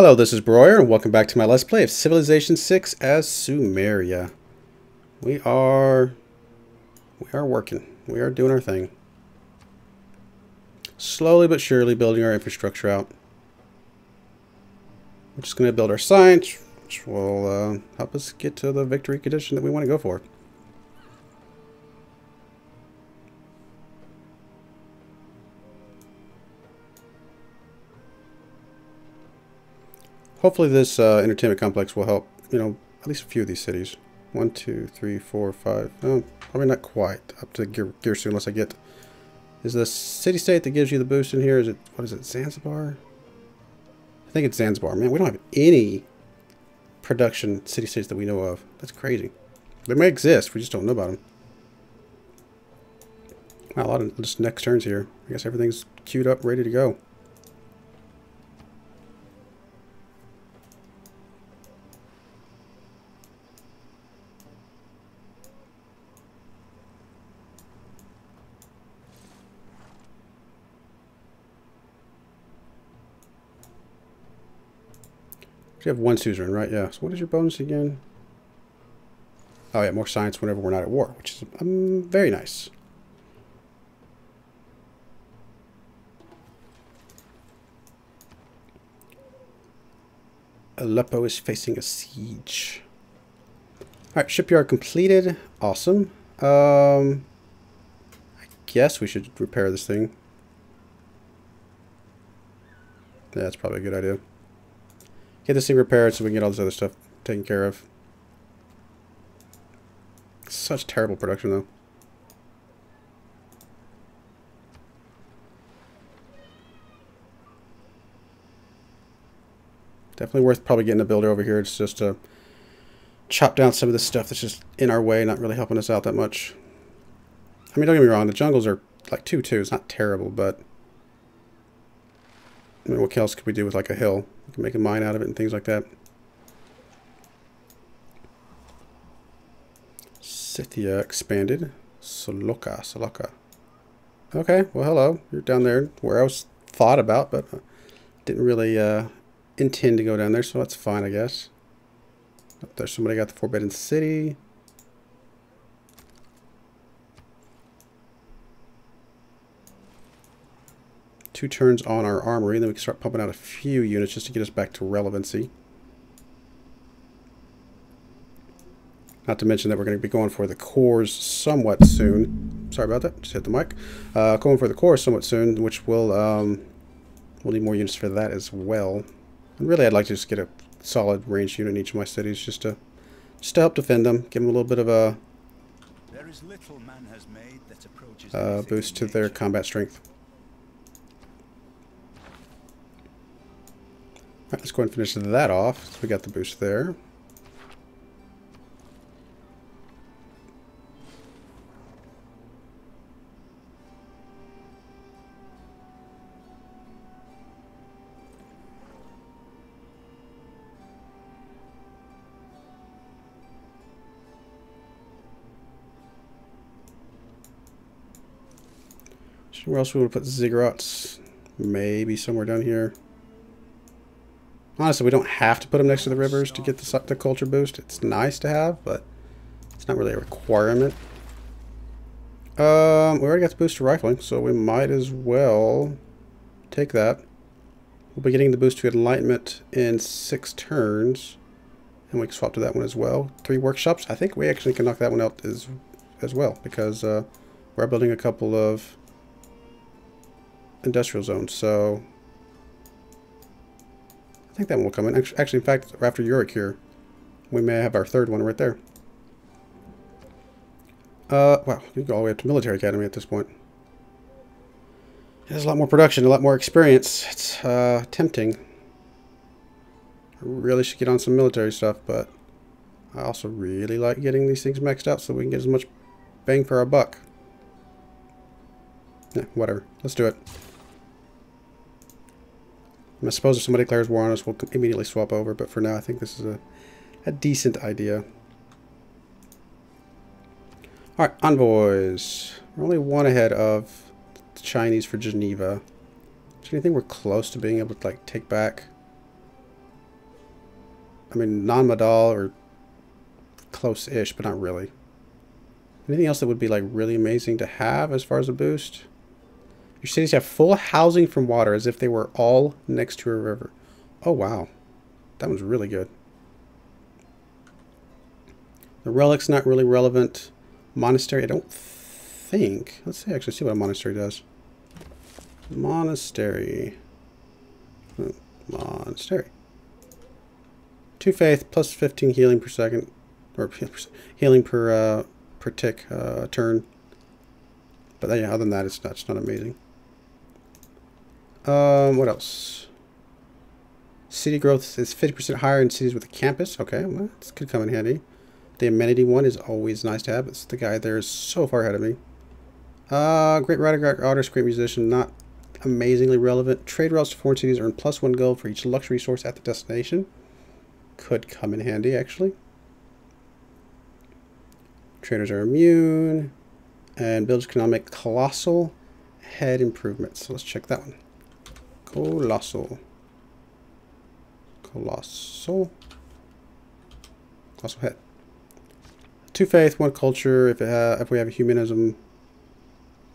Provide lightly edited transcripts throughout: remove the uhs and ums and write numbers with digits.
Hello, this is Broyer, and welcome back to my Let's Play of Civilization 6 as Sumeria. We are working. We are doing our thing. Slowly but surely building our infrastructure out. We're just going to build our science, which will help us get to the victory condition that we want to go for. Hopefully this entertainment complex will help, at least a few of these cities. 1, 2, 3, 4, 5. Oh, probably not quite up to gear soon unless I get... Is the city-state that gives you the boost in here, what is it, Zanzibar? I think it's Zanzibar. Man, we don't have any production city-states that we know of. That's crazy. They may exist, we just don't know about them. Wow, a lot of just next turns here. I guess everything's queued up, ready to go. You have one suzerain, right? Yeah. So what is your bonus again? Oh yeah, more science whenever we're not at war, which is very nice. Aleppo is facing a siege. Alright, shipyard completed. Awesome. I guess we should repair this thing. Yeah, that's probably a good idea. Get this thing repaired so we can get all this other stuff taken care of. Such terrible production, though. Definitely worth probably getting a builder over here. It's just to chop down some of this stuff that's just in our way, not really helping us out that much. I mean, don't get me wrong. The jungles are like 2-2. It's not terrible, but... I mean, what else could we do with like a hill? We can make a mine out of it and things like that. Scythia expanded. Saloka. Okay, well, hello. You're down there where I was thought about, but didn't really intend to go down there, so that's fine, I guess. Up there, somebody got the Forbidden City. Two turns on our armory, and then we can start pumping out a few units just to get us back to relevancy. Not to mention that we're going to be going for the cores somewhat soon. Sorry about that, just hit the mic. Going for the cores somewhat soon, which will we'll need more units for that as well. And really, I'd like to just get a solid ranged unit in each of my cities just to help defend them, give them a little bit of a boost to their combat strength. Alright, let's go ahead and finish that off. So we got the boost there. Where else we would put ziggurats? Maybe somewhere down here. Honestly, we don't have to put them next to the rivers to get the culture boost. It's nice to have, but it's not really a requirement. We already got the boost to rifling, so we might as well take that. We'll be getting the boost to enlightenment in 6 turns, and we can swap to that one as well. 3 workshops. I think we actually can knock that one out as well, because we're building a couple of industrial zones, so I think that one will come in. Actually, in fact, after Uric here, we may have our 3rd one right there. Wow, you go all the way up to military academy at this point. It has a lot more production, a lot more experience. It's tempting. I really should get on some military stuff, but I also really like getting these things maxed out so we can get as much bang for our buck. Yeah, whatever. Let's do it. I suppose if somebody declares war on us, we'll immediately swap over, but for now, I think this is a decent idea. Alright, envoys. We're only 1 ahead of the Chinese for Geneva. Is there anything we're close to being able to, like, take back? I mean, non-modal or close-ish, but not really. Anything else that would be like really amazing to have as far as a boost? Your cities have full housing from water as if they were all next to a river. Oh, wow. That one's really good. The relic's not really relevant. Monastery, I don't think. Let's see, actually see what a monastery does. Monastery. Monastery. 2 faith plus 15 healing per second. Or healing per tick turn. But yeah, other than that, it's not amazing. What else? City growth is 50% higher in cities with a campus. Okay, well, this could come in handy. The amenity one is always nice to have. It's the guy there is so far ahead of me. Great writer, great artist, great musician. Not amazingly relevant. Trade routes to foreign cities earn +1 gold for each luxury resource at the destination. Could come in handy, actually. Traders are immune. And builds economic colossal head improvements. So let's check that one. Colossal head. 2 faith, 1 culture. If we have a humanism,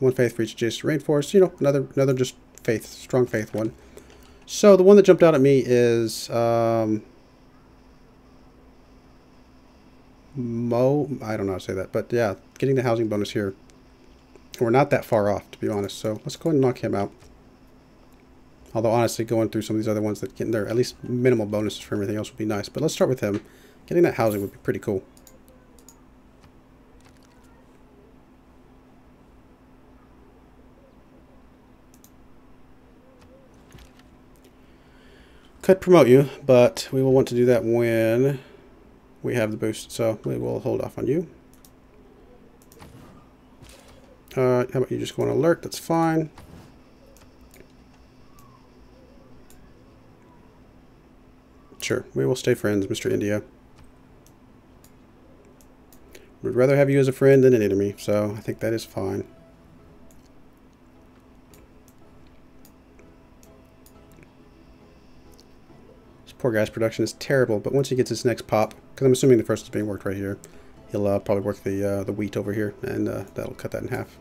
1 faith for each adjacent rainforest. You know, another just faith, strong faith one. So the one that jumped out at me is I don't know how to say that, but yeah, getting the housing bonus here. We're not that far off, to be honest. So let's go ahead and knock him out. Although, honestly, going through some of these other ones that get their at least minimal bonuses for everything else would be nice. But let's start with him. Getting that housing would be pretty cool. Could promote you, but we will want to do that when we have the boost. So we will hold off on you. How about you just go on alert? That's fine. Sure, we will stay friends, Mr. India. Would rather have you as a friend than an enemy, so I think that is fine. This poor guy's production is terrible, but once he gets his next pop, because I'm assuming the first is being worked right here, he'll probably work the wheat over here, and that'll cut that in half.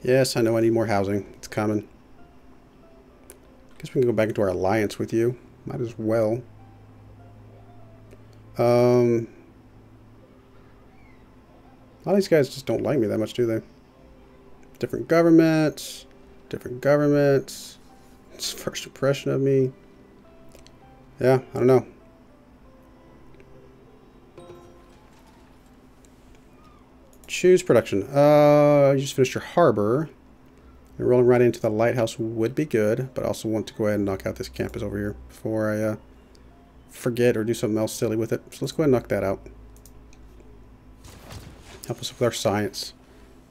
Yes, I know I need more housing. It's coming. Guess we can go back into our alliance with you. Might as well. A lot of these guys just don't like me that much, do they? Different governments. Different governments. It's first impression of me. Yeah, I don't know. Choose production. You just finished your harbor. And rolling right into the lighthouse would be good, but I also want to go ahead and knock out this campus over here before I forget or do something else silly with it. So let's go ahead and knock that out. Help us with our science.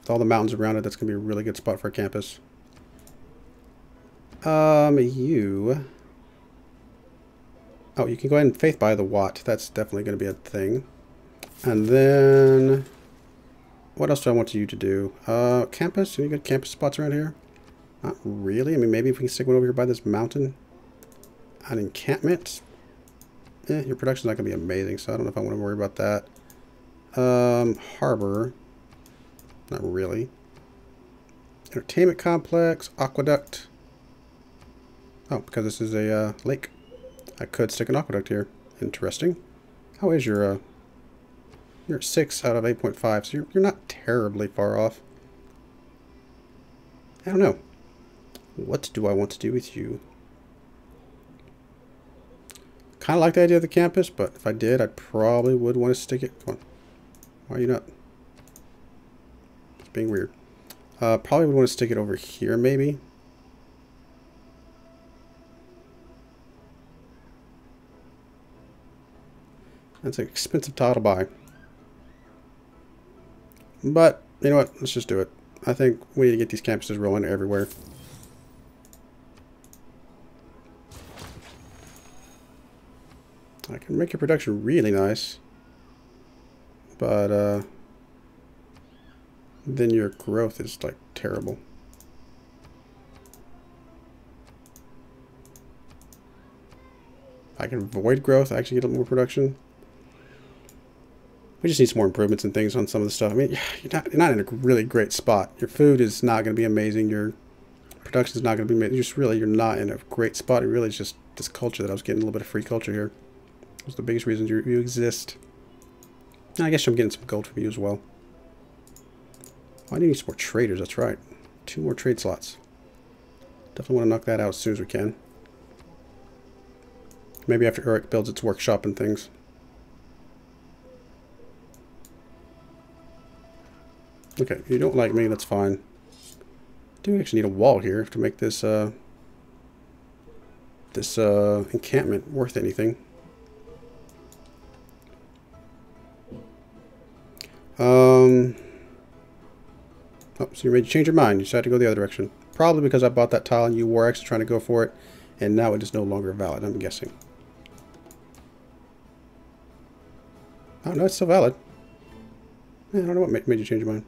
With all the mountains around it, that's going to be a really good spot for a campus. You... Oh, you can go ahead and faith buy the watt. That's definitely going to be a thing. And then... What else do I want you to do? Campus? Any good campus spots around here? Not really. I mean, maybe if we can stick one over here by this mountain. An encampment? Your production's not going to be amazing, so I don't know if I want to worry about that. Harbor. Not really. Entertainment complex. Aqueduct. Oh, because this is a lake. I could stick an aqueduct here. Interesting. How is your... You're at 6 out of 8.5, so you're not terribly far off. I don't know. What do I want to do with you? Kind of like the idea of the campus, but if I did, I probably would want to stick it. Come on. Why are you not? It's being weird. Probably would want to stick it over here, maybe. That's an expensive tile to buy. But, you know what? Let's just do it. I think we need to get these campuses rolling everywhere. I can make your production really nice. But, then your growth is like terrible. I can avoid growth, actually get a little more production. We just need some more improvements and things on some of the stuff. I mean, you're not in a really great spot. Your food is not going to be amazing. Your production is not going to be amazing. You're not in a great spot. It really is just this culture that I was getting a little bit of free culture here. That's the biggest reason you exist. And I guess I'm getting some gold from you as well. I need some more traders, that's right. 2 more trade slots. Definitely want to knock that out as soon as we can. Maybe after R.E.D builds its workshop and things. Okay, if you don't like me, that's fine. I do actually need a wall here to make this encampment worth anything. Oh, so you made you change your mind. You decided to go the other direction. Probably because I bought that tile and you were actually trying to go for it, and now it is no longer valid, I'm guessing. Oh, no, it's still valid. I don't know what made you change your mind.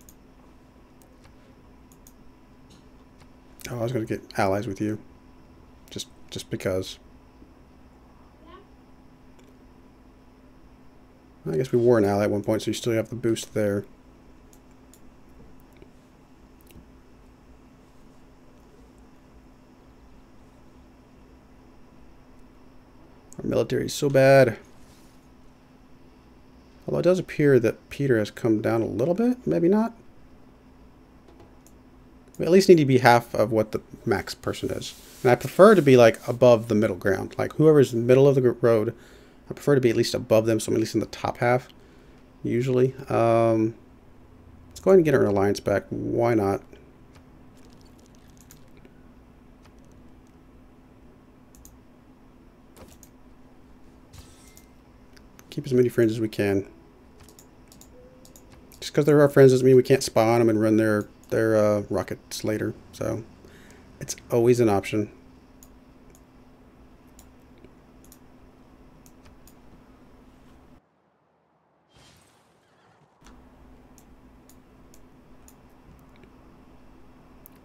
Oh, I was going to get allies with you. Just because. I guess we were an ally at one point, so you still have the boost there. Our military is so bad. Although it does appear that Peter has come down a little bit. Maybe not. We at least need to be half of what the max person is. And I prefer to be like above the middle ground. Like whoever's in the middle of the road, I prefer to be at least above them, so I'm at least in the top half. Usually. Let's go ahead and get our alliance back. Why not? Keep as many friends as we can. Just because they're our friends doesn't mean we can't spy on them and run their rockets later. So it's always an option.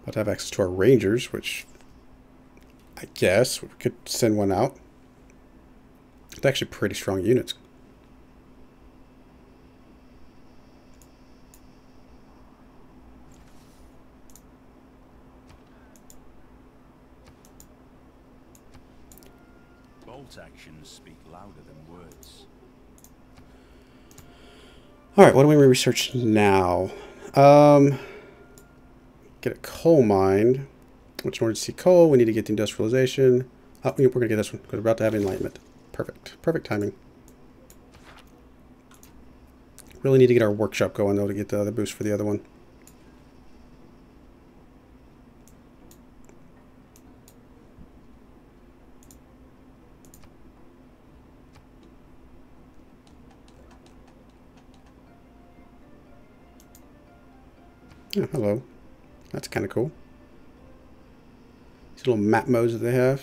But to have access to our rangers, which I guess we could send one out. It's actually pretty strong units. Bolt actions speak louder than words. All right, what do we research now? Get a coal mine. Which in order to see coal, we need to get the industrialization. Oh, we're going to get this one because we're about to have enlightenment. Perfect. Perfect timing. Really need to get our workshop going, though, to get the boost for the other one. Oh, hello. That's kind of cool. These little map modes that they have.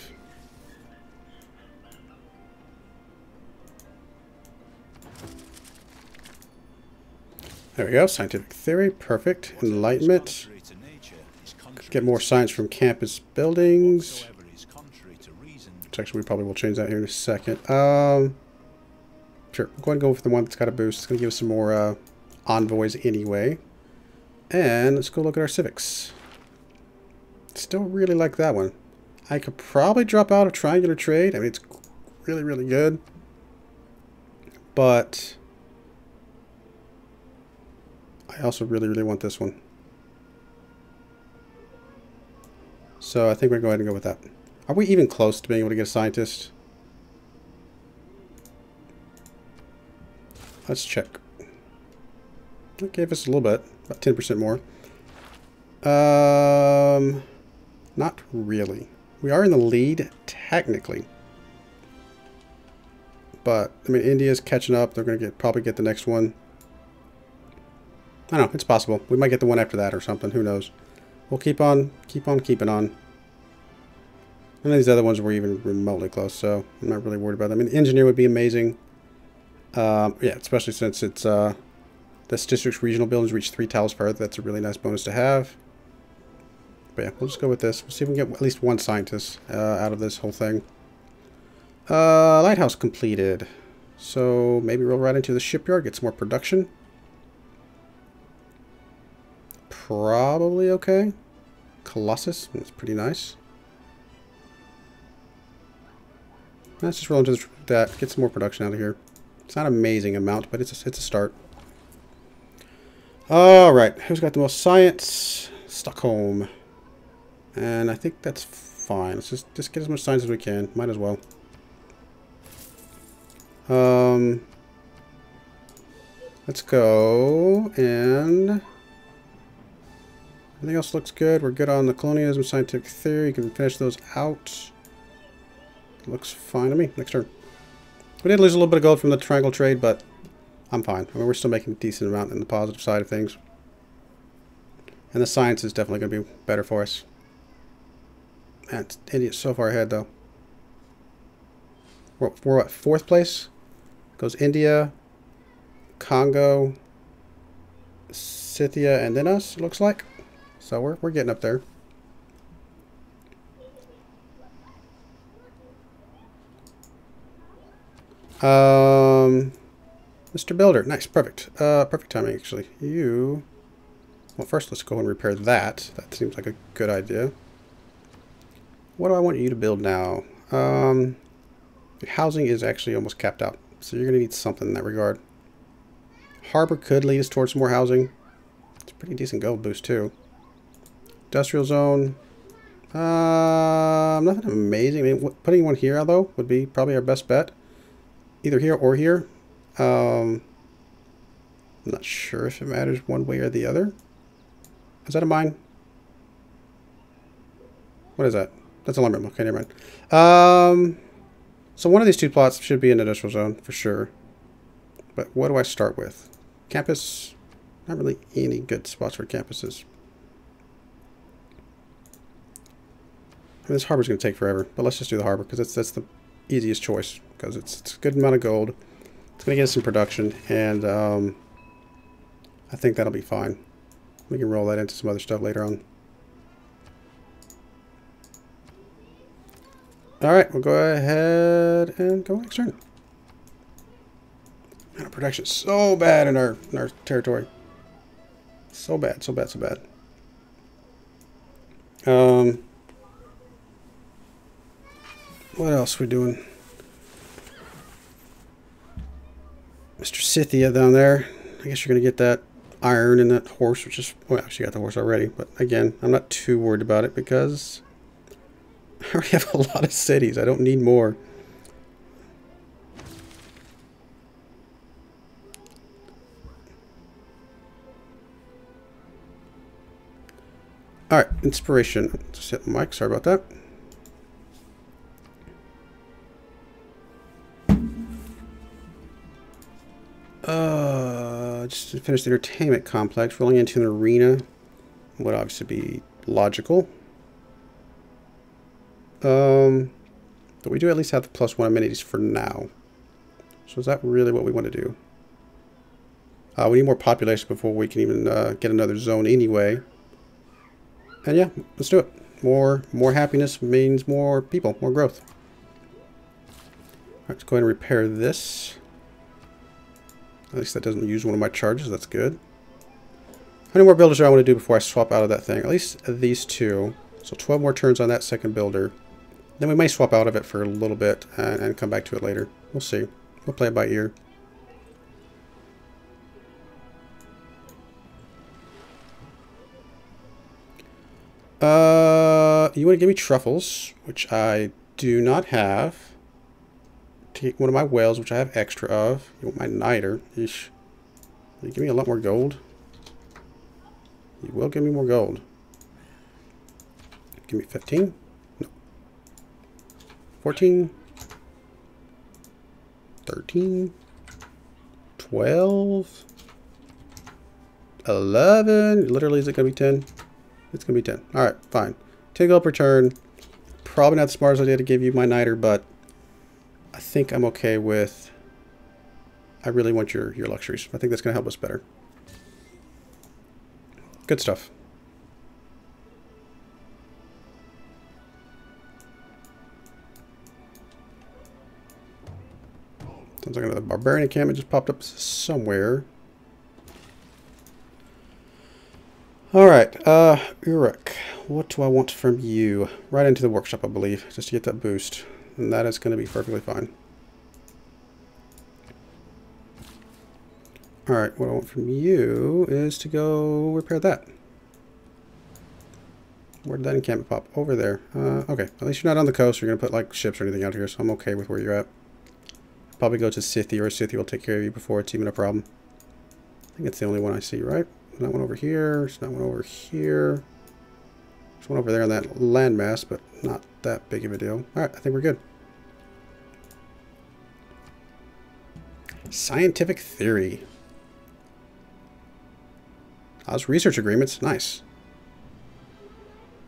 There we go. Scientific theory. Perfect. Enlightenment. Get more science from campus buildings. Which actually we probably will change that here in a second. Sure. We'll go ahead and go for the one that's got a boost. It's going to give us some more envoys anyway. And let's go look at our civics. Still really like that one. I could probably drop out of triangular trade. I mean, it's really, really good. But I also really, really want this one. So I think we're going to go ahead and go with that. Are we even close to being able to get a scientist? Let's check. That gave us a little bit. About 10% more. Not really. We are in the lead, technically. But, I mean, India's catching up. They're going to probably get the next one. I don't know. It's possible. We might get the one after that or something. Who knows? We'll keep on keeping on. None of these other ones were even remotely close, so I'm not really worried about them. I mean, the engineer would be amazing. Yeah, especially since it's This district's regional buildings reach 3 tiles per Earth. That's a really nice bonus to have. But yeah, we'll just go with this. We'll see if we can get at least one scientist out of this whole thing. Lighthouse completed. So maybe roll right into the shipyard, get some more production. Probably okay. Colossus, that's pretty nice. Let's just roll into that, get some more production out of here. It's not an amazing amount, but it's a start. Alright, who's got the most science? Stockholm. And I think that's fine. Let's just get as much science as we can. Might as well. Let's go, and everything else looks good. We're good on the colonialism, scientific theory. You can finish those out. Looks fine to me. Next turn. We did lose a little bit of gold from the triangle trade, but I'm fine. I mean, we're still making a decent amount in the positive side of things. And the science is definitely going to be better for us. Man, India's so far ahead, though. We're at 4th place. Goes India, Congo, Scythia, and then us, it looks like. So we're getting up there. Mr. Builder, nice, perfect. Perfect timing, actually. You, well, first let's go and repair that. That seems like a good idea. What do I want you to build now? Your housing is actually almost capped out, so you're going to need something in that regard. Harbor could lead us towards some more housing. It's a pretty decent gold boost, too. Industrial zone. Nothing amazing. I mean, putting one here, though, would be probably our best bet. Either here or here. I'm not sure if it matters one way or the other. Is that a mine? What is that? That's a lumber mill. Okay, never mind. So one of these two plots should be an industrial zone for sure. But what do I start with? Campus? Not really any good spots for campuses. I mean, this harbor's going to take forever, but let's just do the harbor because that's the easiest choice because it's a good amount of gold. It's going to get us some production, and I think that'll be fine. We can roll that into some other stuff later on. Alright, we'll go ahead and go next turn. Man, our production's so bad in our territory. So bad, so bad, so bad. What else are we doing? Mr. Scythia down there. I guess you're going to get that iron and that horse, which is... Well, she got the horse already. But again, I'm not too worried about it because I already have a lot of cities. I don't need more. Alright, inspiration. Just hit the mic. Sorry about that. Just to finish the entertainment complex, rolling into an arena would obviously be logical. But we do at least have the +1 amenities for now. So is that really what we want to do? We need more population before we can even get another zone anyway. And yeah, let's do it. More happiness means more people, more growth. Alright, let's go ahead and repair this. At least that doesn't use one of my charges. That's good. How many more builders do I want to do before I swap out of that thing? At least these two. So 12 more turns on that second builder. Then we may swap out of it for a little bit and come back to it later. We'll see. We'll play it by ear. You want to give me truffles, which I do not have. Take one of my whales, which I have extra of. You want my niter. Eesh. Will you give me a lot more gold? You will give me more gold. Give me 15. No. 14. 13. 12. 11. Literally, is it going to be 10? It's going to be 10. Alright, fine. 10 gold per turn. Probably not the smartest idea to give you my niter, but I think I'm okay with... I really want your luxuries. I think that's going to help us better. Good stuff. Sounds like another barbarian encampment just popped up somewhere. Alright, Uruk, what do I want from you? Right into the workshop, I believe, just to get that boost. And that is going to be perfectly fine. Alright, what I want from you is to go repair that. Where did that encampment pop? Over there. Okay, at least you're not on the coast. You're going to put like ships or anything out here, so I'm okay with where you're at. Probably go to Scythia, or Scythia will take care of you before it's even a problem. I think it's the only one I see, right? There's not one over here. There's not one over here. There's one over there in that landmass, but not that big of a deal. Alright, I think we're good. Scientific theory. Those research agreements. Nice.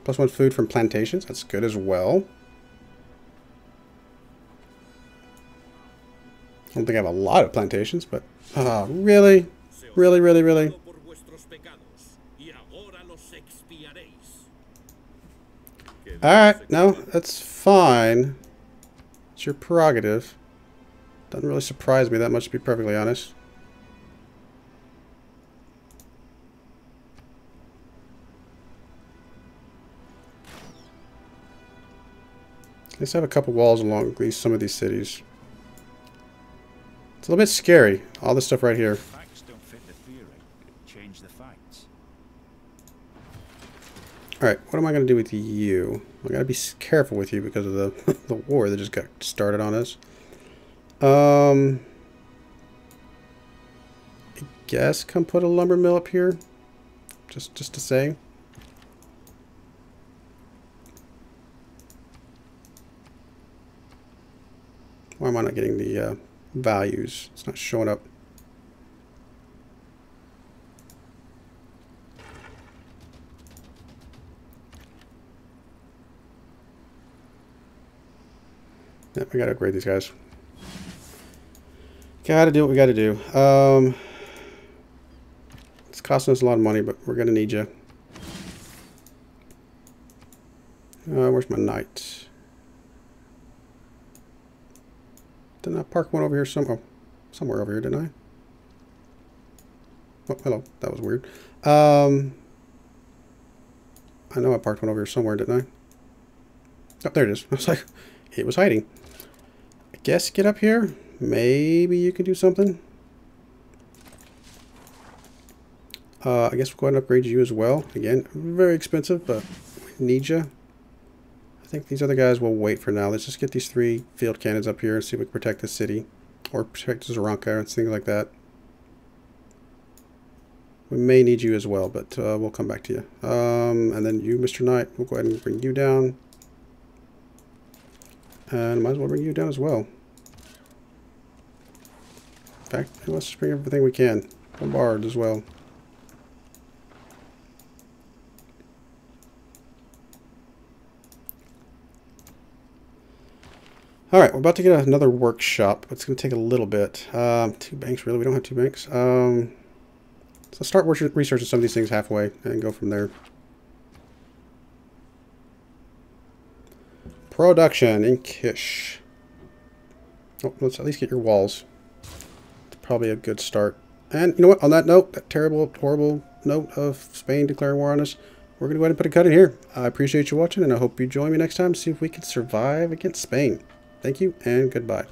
+1 food from plantations. That's good as well. I don't think I have a lot of plantations, but... really? Really, really, really? Alright, no, that's fine. It's your prerogative. Doesn't really surprise me that much, to be perfectly honest. Let's have a couple walls along some of these cities. It's a little bit scary, all this stuff right here. Facts don't fit the theory. Change the facts. Alright, what am I going to do with you? I got to be careful with you because of the war that just got started on us. I guess come put a lumber mill up here. Just to say. Why am I not getting the values? It's not showing up. Yep, we gotta upgrade these guys. Gotta do what we gotta do. It's costing us a lot of money, but we're gonna need you. Where's my knight? Didn't I park one over here somewhere over here, didn't I? Oh, hello. That was weird. I know I parked one over here somewhere, didn't I? Oh, there it is. I was like, it was hiding. I guess get up here. Maybe you can do something. I guess we'll go ahead and upgrade you as well. Again, very expensive, but we need you. I think these other guys will wait for now. Let's just get these 3 field cannons up here and see if we can protect the city. Or protect Zaranka and things like that. We may need you as well, but we'll come back to you. And then you, Mr. Knight, we'll go ahead and bring you down. And might as well bring you down as well. In fact, let's just bring everything we can. Bombard as well. Alright, we're about to get another workshop. It's going to take a little bit. 2 banks, really? We don't have 2 banks. So start researching some of these things halfway and go from there. Production in Kish. Oh, let's at least get your walls. It's probably a good start. And you know what? On that note, that terrible, horrible note of Spain declaring war on us, we're going to go ahead and put a cut in here. I appreciate you watching, and I hope you join me next time to see if we can survive against Spain. Thank you, and goodbye.